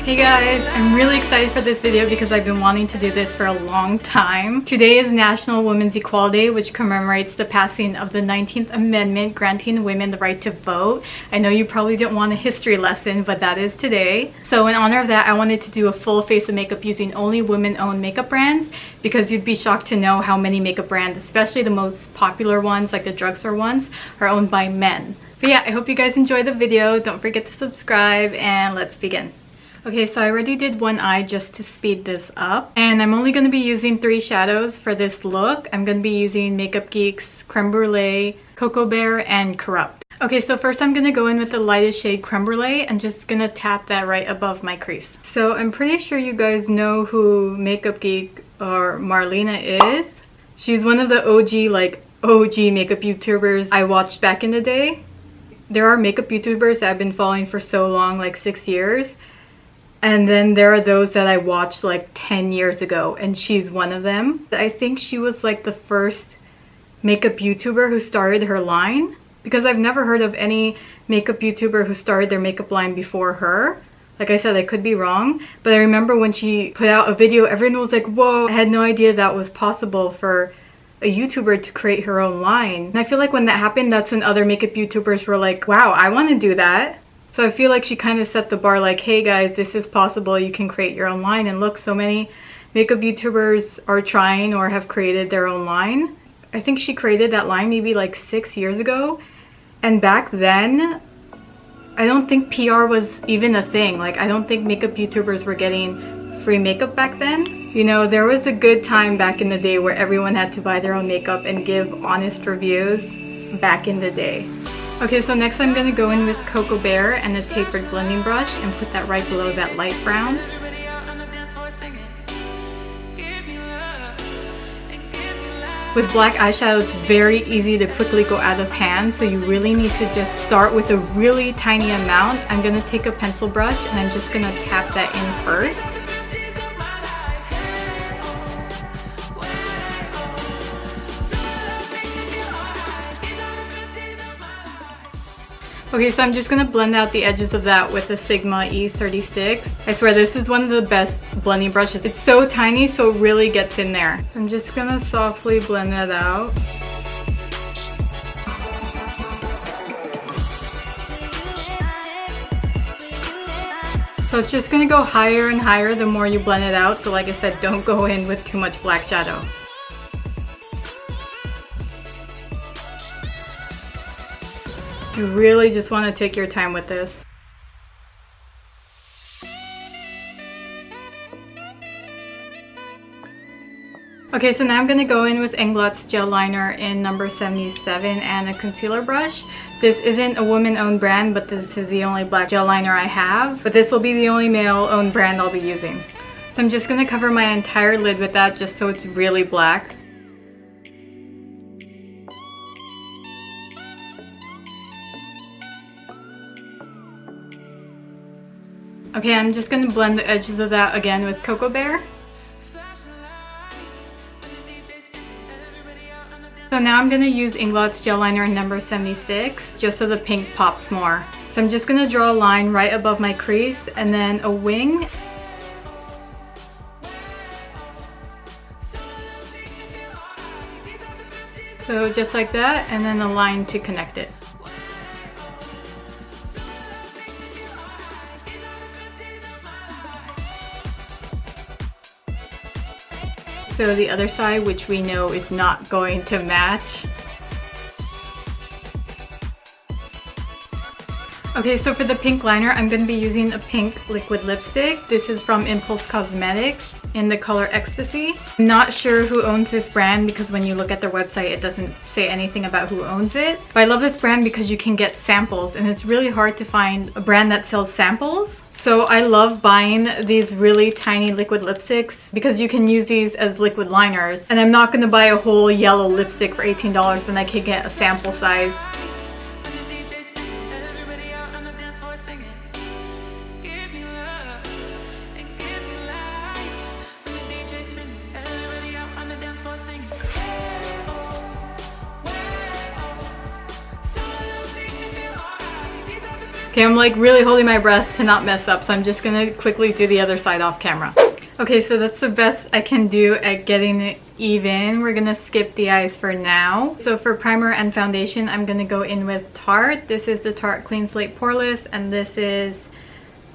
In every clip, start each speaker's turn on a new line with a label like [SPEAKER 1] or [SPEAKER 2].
[SPEAKER 1] Hey guys, I'm really excited for this video because I've been wanting to do this for a long time. Today is National Women's Equality Day, which commemorates the passing of the 19th Amendment granting women the right to vote. I know you probably didn't want a history lesson, but that is today. So in honor of that, I wanted to do a full face of makeup using only women-owned makeup brands, because you'd be shocked to know how many makeup brands, especially the most popular ones like the drugstore ones, are owned by men. But yeah, I hope you guys enjoy the video. Don't forget to subscribe and let's begin. Okay, so I already did one eye just to speed this up. And I'm only going to be using 3 shadows for this look. I'm going to be using Makeup Geek's Creme Brulee, Cocoa Bear, and Corrupt. Okay, so first I'm going to go in with the lightest shade Creme Brulee and just going to tap that right above my crease. So I'm pretty sure you guys know who Makeup Geek or Marlena is. She's one of the OG makeup YouTubers I watched back in the day. There are makeup YouTubers that I've been following for so long, like 6 years. And then there are those that I watched like 10 years ago, and she's one of them. I think she was like the first makeup YouTuber who started her line, because I've never heard of any makeup YouTuber who started their makeup line before her. Like I said, I could be wrong, but I remember when she put out a video, everyone was like, whoa, I had no idea that was possible for a YouTuber to create her own line. And I feel like when that happened, that's when other makeup YouTubers were like, wow, I want to do that. So I feel like she kind of set the bar like, hey guys, this is possible, you can create your own line. And look, so many makeup YouTubers are trying or have created their own line. I think she created that line maybe like 6 years ago. And back then, I don't think PR was even a thing. Like, I don't think makeup YouTubers were getting free makeup back then. You know, there was a good time back in the day where everyone had to buy their own makeup and give honest reviews back in the day. Okay, so next I'm going to go in with Cocoa Bear and a tapered blending brush and put that right below that light brown. With black eyeshadow, it's very easy to quickly go out of hand, so you really need to just start with a really tiny amount. I'm going to take a pencil brush and I'm just going to tap that in first. Okay, so I'm just going to blend out the edges of that with a Sigma E36. I swear this is one of the best blending brushes. It's so tiny, so it really gets in there. So I'm just going to softly blend that out. So it's just going to go higher and higher the more you blend it out. So like I said, don't go in with too much black shadow. You really just want to take your time with this. Okay, so now I'm going to go in with Inglot Gel Liner in number 77 and a concealer brush. This isn't a woman-owned brand, but this is the only black gel liner I have. But this will be the only male-owned brand I'll be using. So I'm just going to cover my entire lid with that just so it's really black. Okay, I'm just going to blend the edges of that again with Cocoa Bear. So now I'm going to use Inglot Gel Liner in number 76, just so the pink pops more. So I'm just going to draw a line right above my crease and then a wing. So just like that, and then a line to connect it. So the other side, which we know is not going to match. Okay, so for the pink liner, I'm going to be using a pink liquid lipstick. This is from Impulse Cosmetics in the color Ecstasy. I'm not sure who owns this brand because when you look at their website, it doesn't say anything about who owns it. But I love this brand because you can get samples, and it's really hard to find a brand that sells samples. So I love buying these really tiny liquid lipsticks because you can use these as liquid liners. And I'm not going to buy a whole yellow lipstick for $18 when I can get a sample size. Okay, I'm like really holding my breath to not mess up, so I'm just gonna quickly do the other side off camera. Okay, so that's the best I can do at getting it even. We're gonna skip the eyes for now. So for primer and foundation, I'm gonna go in with Tarte. This is the Tarte Clean Slate Poreless, and this is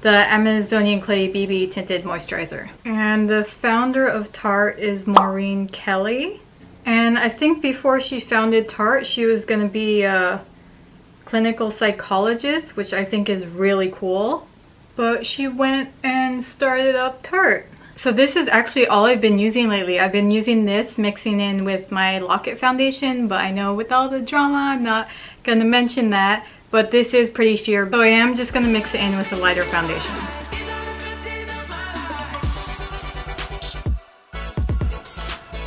[SPEAKER 1] the Amazonian Clay BB Tinted Moisturizer. And the founder of Tarte is Maureen Kelly. And I think before she founded Tarte, she was gonna be a clinical psychologist, which I think is really cool. But she went and started up Tarte. So this is actually all I've been using lately. I've been using this mixing in with my Lock-It foundation, but I know with all the drama I'm not gonna mention that, but this is pretty sheer. So I am just gonna mix it in with a lighter foundation.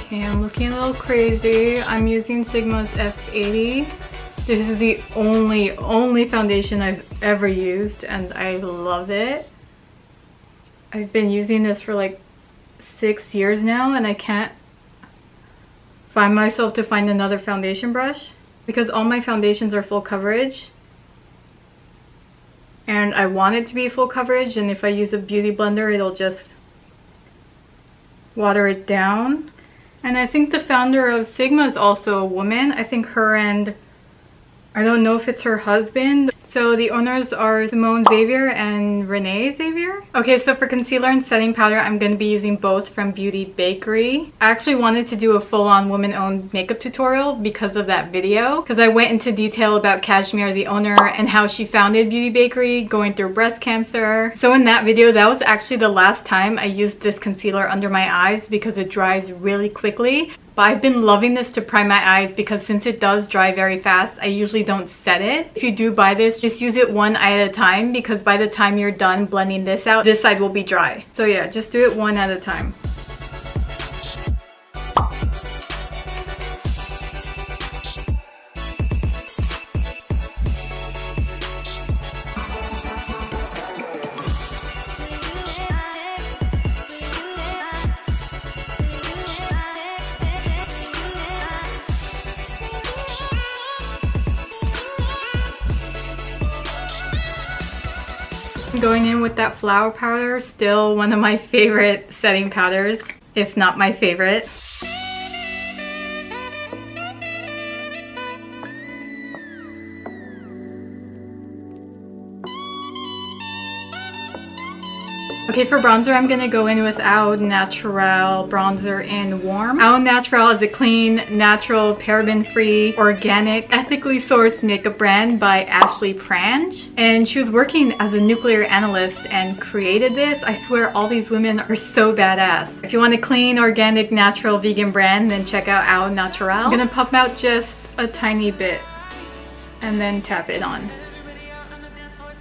[SPEAKER 1] Okay, I'm looking a little crazy. I'm using Sigma's F80. This is the only foundation I've ever used, and I love it. I've been using this for like 6 years now, and I can't find myself to find another foundation brush because all my foundations are full coverage, and I want it to be full coverage, and if I use a beauty blender it'll just water it down. And I think the founder of Sigma is also a woman. I think her and I don't know if it's her husband. So the owners are Simone Xavier and Renee Xavier. Okay, so for concealer and setting powder, I'm going to be using both from Beauty Bakerie. I actually wanted to do a full-on woman-owned makeup tutorial because of that video, because I went into detail about Cashmere, the owner, and how she founded Beauty Bakerie, going through breast cancer. So in that video, that was actually the last time I used this concealer under my eyes because it dries really quickly. But I've been loving this to prime my eyes because since it does dry very fast, I usually don't set it. If you do buy this, just use it one eye at a time because by the time you're done blending this out, this side will be dry. So yeah, just do it one at a time. Going in with that flower powder, still one of my favorite setting powders, if not my favorite. Okay, for bronzer, I'm gonna go in with Naturale bronzer in Warm. Naturale is a clean, natural, paraben-free, organic, ethically sourced makeup brand by Ashley Prange. And she was working as a nuclear analyst and created this. I swear all these women are so badass. If you want a clean, organic, natural, vegan brand, then check out Naturale. I'm gonna pump out just a tiny bit and then tap it on.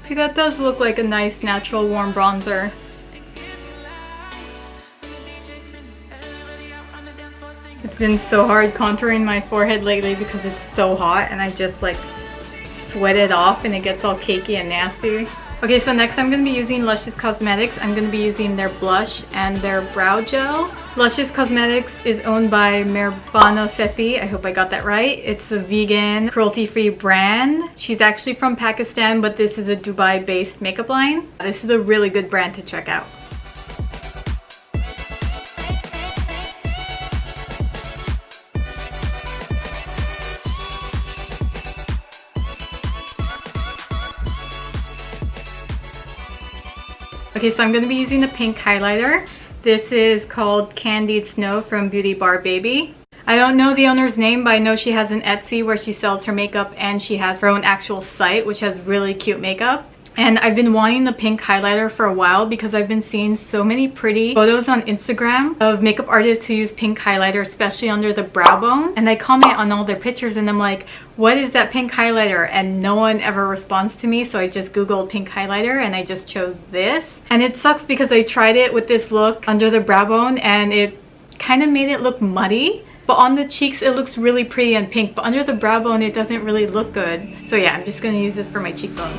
[SPEAKER 1] See, that does look like a nice, natural, warm bronzer. It's been so hard contouring my forehead lately because it's so hot and I just like sweat it off and it gets all cakey and nasty. Okay, so next I'm going to be using Luscious Causemetics. I'm going to be using their blush and their brow gel. Luscious Causemetics is owned by Merbana Sethi. I hope I got that right. It's a vegan, cruelty-free brand. She's actually from Pakistan, but this is a Dubai-based makeup line. This is a really good brand to check out. Okay, so I'm going to be using a pink highlighter. This is called Candied Snow from Beauty Bar Baby. I don't know the owner's name, but I know she has an Etsy where she sells her makeup and she has her own actual site which has really cute makeup. And I've been wanting the pink highlighter for a while because I've been seeing so many pretty photos on Instagram of makeup artists who use pink highlighter, especially under the brow bone. And I comment on all their pictures and I'm like, what is that pink highlighter? And no one ever responds to me, so I just googled pink highlighter and I just chose this. And it sucks because I tried it with this look under the brow bone and it kind of made it look muddy. But on the cheeks it looks really pretty and pink, but under the brow bone it doesn't really look good. So yeah, I'm just going to use this for my cheekbones.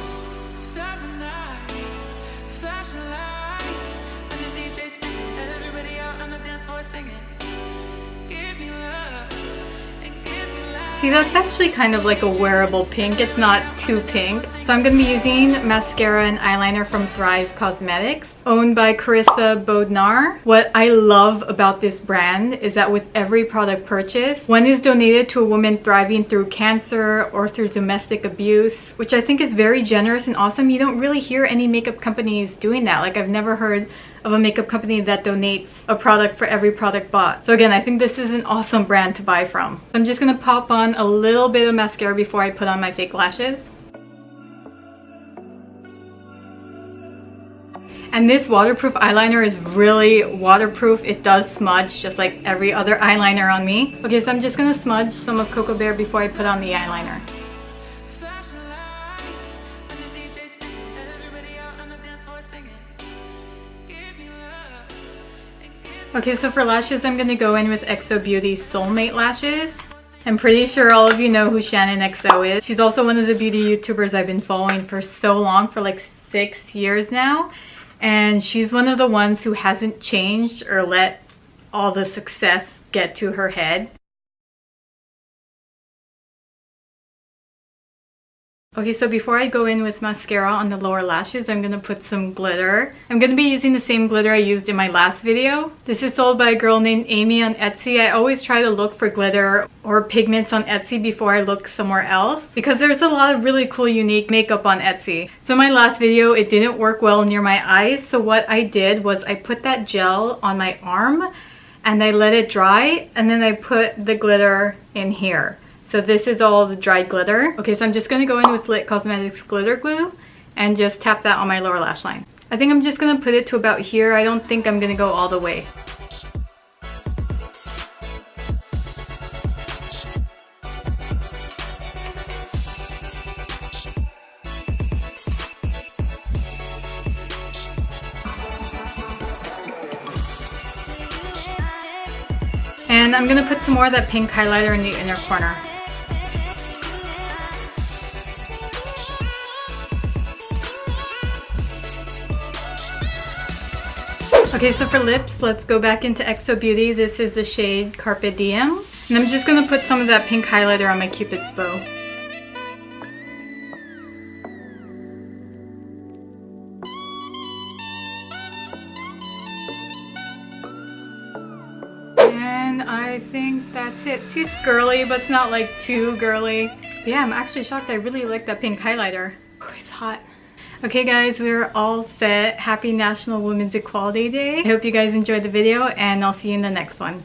[SPEAKER 1] See, that's actually kind of like a wearable pink. It's not too pink. So So I'm going to be using mascara and eyeliner from Thrive Causemetics, owned by Carissa Bodnar. What I love about this brand is that with every product purchase, one is donated to a woman thriving through cancer or through domestic abuse, which I think is very generous and awesome. You don't really hear any makeup companies doing that. Like, I've never heard of a makeup company that donates a product for every product bought. So again, I think this is an awesome brand to buy from. I'm just going to pop on a little bit of mascara before I put on my fake lashes. And this waterproof eyeliner is really waterproof. It does smudge just like every other eyeliner on me. Okay, so I'm just gonna smudge some of Cocoa Bear before I put on the eyeliner. Okay, so for lashes, I'm gonna go in with xoBeauty Soulmate Lashes. I'm pretty sure all of you know who Shannon XO is. She's also one of the beauty YouTubers I've been following for so long, for like 6 years now. And she's one of the ones who hasn't changed or let all the success get to her head. Okay, so before I go in with mascara on the lower lashes, I'm going to put some glitter. I'm going to be using the same glitter I used in my last video. This is sold by a girl named Amy on Etsy. I always try to look for glitter or pigments on Etsy before I look somewhere else, because there's a lot of really cool, unique makeup on Etsy. So my last video, it didn't work well near my eyes. So what I did was I put that gel on my arm and I let it dry, and then I put the glitter in here. So this is all the dried glitter. Okay, so I'm just going to go in with Lit Cosmetics glitter glue and just tap that on my lower lash line. I think I'm just going to put it to about here. I don't think I'm going to go all the way. And I'm going to put some more of that pink highlighter in the inner corner. Okay, so for lips, let's go back into xoBeauty. This is the shade Carpe Diem. And I'm just going to put some of that pink highlighter on my Cupid's bow. And I think that's it. It's girly, but it's not like too girly. But yeah, I'm actually shocked. I really like that pink highlighter. Oh, it's hot. Okay guys, we're all set. Happy National Women's Equality Day. I hope you guys enjoyed the video, and I'll see you in the next one.